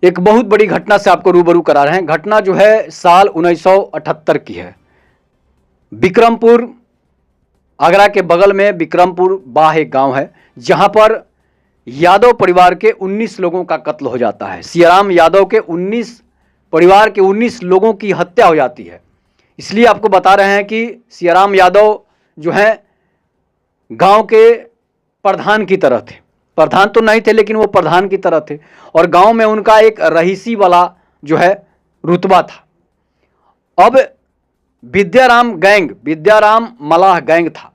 एक बहुत बड़ी घटना से आपको रूबरू करा रहे हैं। घटना जो है साल 1978 की है। विक्रमपुर, आगरा के बगल में विक्रमपुर बाह एक गांव है, जहां पर यादव परिवार के 19 लोगों का कत्ल हो जाता है। सियाराम यादव के 19 परिवार के 19 लोगों की हत्या हो जाती है। इसलिए आपको बता रहे हैं कि सियाराम यादव जो हैं गांव के प्रधान की तरह थे। प्रधान तो नहीं थे, लेकिन वो प्रधान की तरह थे, और गांव में उनका एक रईसी वाला जो है रुतबा था। अब विद्याराम गैंग, विद्याराम मलाह गैंग था,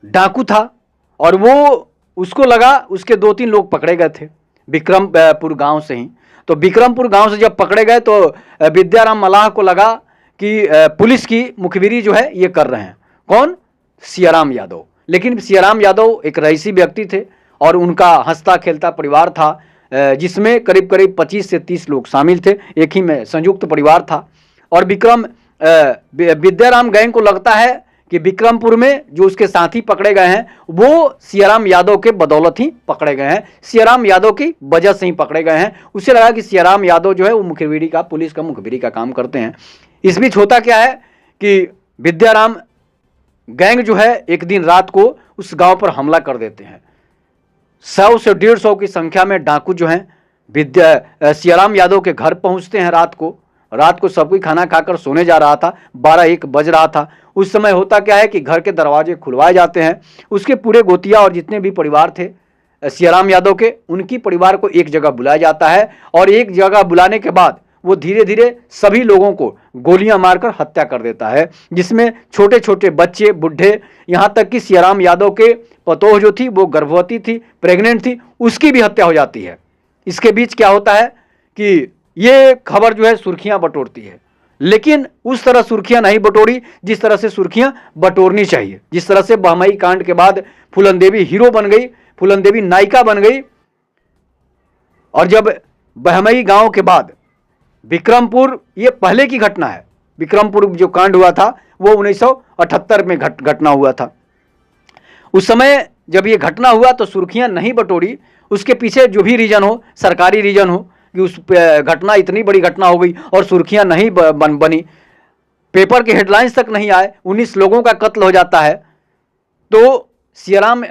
डाकू था, और वो उसको लगा, उसके 2-3 लोग पकड़े गए थे विक्रमपुर गांव से ही। तो विक्रमपुर गांव से जब पकड़े गए तो विद्याराम मलाह को लगा कि पुलिस की मुखबिरी जो है ये कर रहे हैं। कौन? सियाराम यादव। लेकिन सियाराम यादव एक रईसी व्यक्ति थे और उनका हंसता खेलता परिवार था, जिसमें करीब करीब 25 से 30 लोग शामिल थे। एक ही में संयुक्त परिवार था। और विद्याराम गैंग को लगता है कि विक्रमपुर में जो उसके साथी पकड़े गए हैं वो सियाराम यादव के बदौलत ही पकड़े गए हैं, सियाराम यादव की वजह से ही पकड़े गए हैं। उसे लगा कि सियाराम यादव जो है वो मुखबिरी का, पुलिस का मुखबिरी का काम करते हैं। इस बीच होता क्या है कि विद्याराम गैंग जो है एक दिन रात को उस गांव पर हमला कर देते हैं। 100 से 150 की संख्या में डाकू जो हैं सियाराम यादव के घर पहुंचते हैं। रात को सब कोई खाना खाकर सोने जा रहा था, 12-1 बज रहा था। उस समय होता क्या है कि घर के दरवाजे खुलवाए जाते हैं। उसके पूरे गोतिया और जितने भी परिवार थे सियाराम यादव के, उनकी परिवार को एक जगह बुलाया जाता है, और एक जगह बुलाने के बाद वो धीरे धीरे सभी लोगों को गोलियां मारकर हत्या कर देता है, जिसमें छोटे छोटे बच्चे, बुढ़े, यहाँ तक कि सियाराम यादव के पतोह जो थी वो गर्भवती थी, प्रेग्नेंट थी, उसकी भी हत्या हो जाती है। इसके बीच क्या होता है कि ये खबर जो है सुर्खियां बटोरती है, लेकिन उस तरह सुर्खियां नहीं बटोरी जिस तरह से सुर्खियां बटोरनी चाहिए। जिस तरह से बहमई कांड के बाद फूलन देवी हीरो बन गई, फूलन देवी नायिका बन गई, और जब बहमई गांव के बाद विक्रमपुर, ये पहले की घटना है, विक्रमपुर जो कांड हुआ था वो 1978 में घटना हुआ था। उस समय जब ये घटना हुआ तो सुर्खियां नहीं बटोरी। उसके पीछे जो भी रीजन हो, सरकारी रीजन हो कि उस घटना, इतनी बड़ी घटना हो गई और सुर्खियां नहीं बनी, पेपर के हेडलाइंस तक नहीं आए, 19 लोगों का कत्ल हो जाता है, तो सियाराम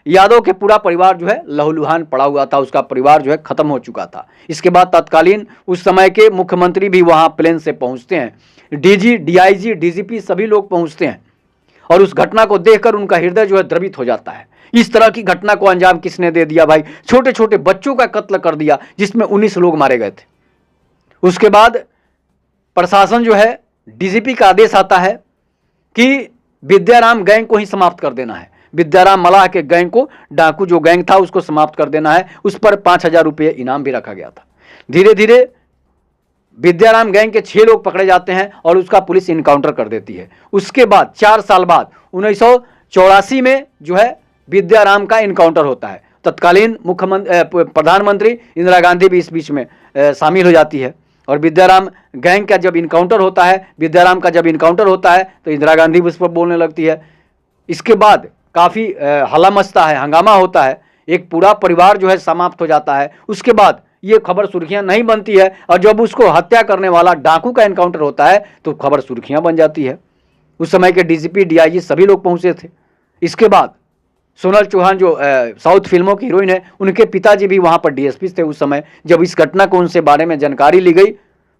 यादव के पूरा परिवार जो है लहूलुहान पड़ा हुआ था। उसका परिवार जो है खत्म हो चुका था। इसके बाद तत्कालीन उस समय के मुख्यमंत्री भी वहां प्लेन से पहुंचते हैं, डीजी, डीआईजी, डीजीपी सभी लोग पहुंचते हैं, और उस घटना को देखकर उनका हृदय जो है द्रवित हो जाता है। इस तरह की घटना को अंजाम किसने दे दिया भाई? छोटे छोटे बच्चों का कत्ल कर दिया, जिसमें 19 लोग मारे गए थे। उसके बाद प्रशासन जो है, डीजीपी का आदेश आता है कि विद्याराम गैंग को ही समाप्त कर देना है। विद्याराम मलाह के गैंग को, डाकू जो गैंग था उसको समाप्त कर देना है। उस पर 5000 रुपये इनाम भी रखा गया था। धीरे धीरे विद्याराम गैंग के 6 लोग पकड़े जाते हैं और उसका पुलिस इनकाउंटर कर देती है। उसके बाद 4 साल बाद 1984 में जो है विद्याराम का इनकाउंटर होता है। तत्कालीन प्रधानमंत्री इंदिरा गांधी भी इस बीच में शामिल हो जाती है, और विद्याराम गैंग का जब इनकाउंटर होता है, विद्याराम का जब इनकाउंटर होता है तो इंदिरा गांधी भी उस पर बोलने लगती है। इसके बाद काफ़ी हल्ला मचता है, हंगामा होता है, एक पूरा परिवार जो है समाप्त हो जाता है। उसके बाद ये खबर सुर्खियां नहीं बनती है, और जब उसको हत्या करने वाला डाकू का एनकाउंटर होता है तो खबर सुर्खियां बन जाती है। उस समय के डीजीपी, डीआईजी सभी लोग पहुंचे थे। इसके बाद सोनल चौहान जो साउथ फिल्मों की हीरोइन है, उनके पिताजी भी वहां पर डीएसपी थे उस समय। जब इस घटना को उनसे बारे में जानकारी ली गई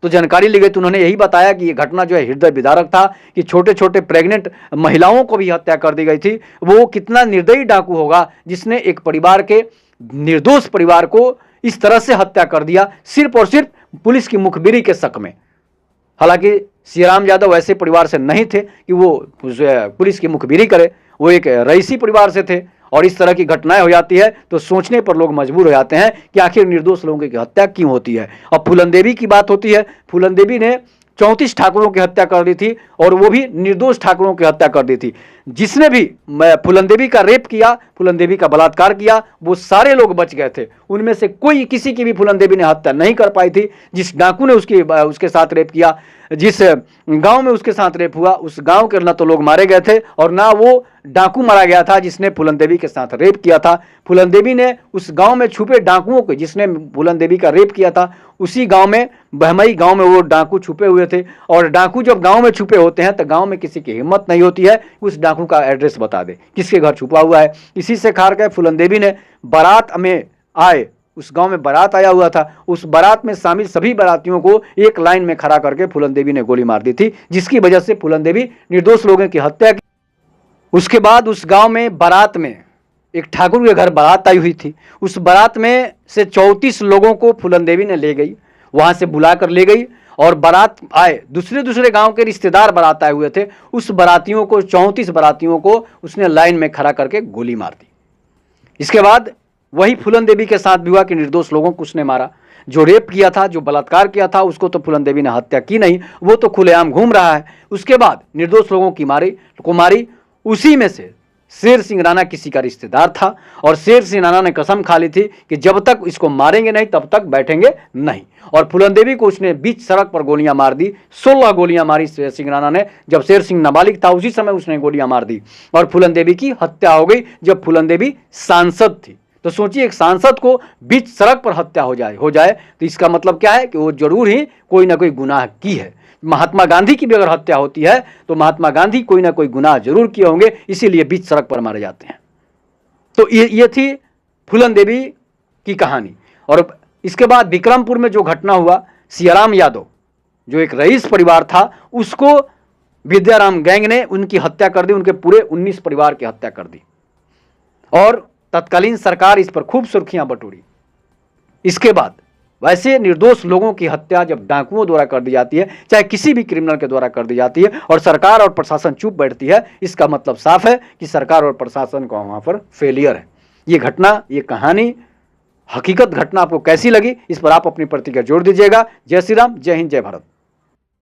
तो उन्होंने यही बताया कि ये घटना जो है हृदय विदारक था, कि छोटे छोटे प्रेग्नेंट महिलाओं को भी हत्या कर दी गई थी। वो कितना निर्दयी डाकू होगा जिसने एक परिवार के, निर्दोष परिवार को इस तरह से हत्या कर दिया, सिर्फ और सिर्फ पुलिस की मुखबिरी के शक में। हालांकि सियाराम यादव ऐसे परिवार से नहीं थे कि वो पुलिस की मुखबिरी करे, वो एक रईसी परिवार से थे, और इस तरह की घटनाएं हो जाती है तो सोचने पर लोग मजबूर हो जाते हैं कि आखिर निर्दोष लोगों की हत्या क्यों होती है। और फूलन देवी की बात होती है। फूलन देवी ने 34 ठाकुरों की हत्या कर दी थी, और वो भी निर्दोष ठाकुरों की हत्या कर दी थी। जिसने भी फूलन देवी का रेप किया, फूलन देवी का बलात्कार किया, वो सारे लोग बच गए थे। उनमें से कोई किसी की भी फूलन देवी ने हत्या नहीं कर पाई थी। जिस डाकू ने उसके साथ रेप किया, जिस गांव में उसके साथ रेप हुआ, उस गांव के ना तो लोग मारे गए थे और ना वो डाकू मारा गया था जिसने फूलन देवी के साथ रेप किया था। फूलन देवी ने उस गांव में छुपे डाकुओं को, जिसने फूलन देवी का रेप किया था, उसी गांव में, बहमई गांव में वो डाकू छुपे हुए थे। और डाकू जब गांव में छुपे होते हैं तो गांव में किसी की हिम्मत नहीं होती है उस डाकू का एड्रेस बता दे, किसके घर छुपा हुआ है। इसी से खार गए फूलन देवी ने बारात में आए, उस गांव में बारात आया हुआ था, उस बारात में शामिल सभी बारातियों को एक लाइन में खड़ा करके फूलन देवी ने गोली मार दी थी, जिसकी वजह से फूलन देवी निर्दोष लोगों की हत्या की। उसके बाद उस गांव में बारात में एक ठाकुर के घर बारात आई हुई थी। उस बारात में से 34 लोगों को फूलन देवी ने ले गई, वहां से बुलाकर ले गई और बारात आए, दूसरे गांव के रिश्तेदार बारात आए हुए थे, उस बारातियों को, 34 बारातियों को उसने लाइन में खड़ा करके गोली मार दी। इसके बाद वही फूलन देवी के साथ भी हुआ कि निर्दोष लोगों को उसने मारा। जो रेप किया था, जो बलात्कार किया था, उसको तो फूलन देवी ने हत्या की नहीं, वो तो खुलेआम घूम रहा है। उसके बाद निर्दोष लोगों की मारी। उसी में से शेर सिंह राणा किसी का रिश्तेदार था और शेर सिंह राणा ने कसम खा ली थी कि जब तक इसको मारेंगे नहीं तब तक बैठेंगे नहीं। और फूलन देवी को उसने बीच सड़क पर गोलियां मार दी। 16 गोलियां मारी शेर सिंह राणा ने। जब शेर सिंह नाबालिग था उसी समय उसने गोलियां मार दी और फूलन देवी की हत्या हो गई, जब फूलन देवी सांसद थी। तो सोचिए, एक सांसद को बीच सड़क पर हत्या हो जाए तो इसका मतलब क्या है कि वो जरूर ही कोई ना कोई गुनाह की है। महात्मा गांधी की भी अगर हत्या होती है तो महात्मा गांधी कोई ना कोई गुनाह जरूर किए होंगे, इसीलिए बीच सड़क पर मारे जाते हैं। तो ये थी फूलन देवी की कहानी। और इसके बाद विक्रमपुर में जो घटना हुआ, सियाराम यादव जो एक रईस परिवार था, उसको विद्याराम गैंग ने उनकी हत्या कर दी, उनके पूरे 19 परिवार की हत्या कर दी और तत्कालीन सरकार इस पर खूब सुर्खियां बटोरी। इसके बाद वैसे निर्दोष लोगों की हत्या जब डाकुओं द्वारा कर दी जाती है, चाहे किसी भी क्रिमिनल के द्वारा कर दी जाती है और सरकार और प्रशासन चुप बैठती है, इसका मतलब साफ है कि सरकार और प्रशासन का वहां पर फेलियर है। ये घटना, ये कहानी, हकीकत घटना आपको कैसी लगी, इस पर आप अपनी प्रतिक्रिया जोड़ दीजिएगा। जय श्री राम, जय हिंद, जय भारत।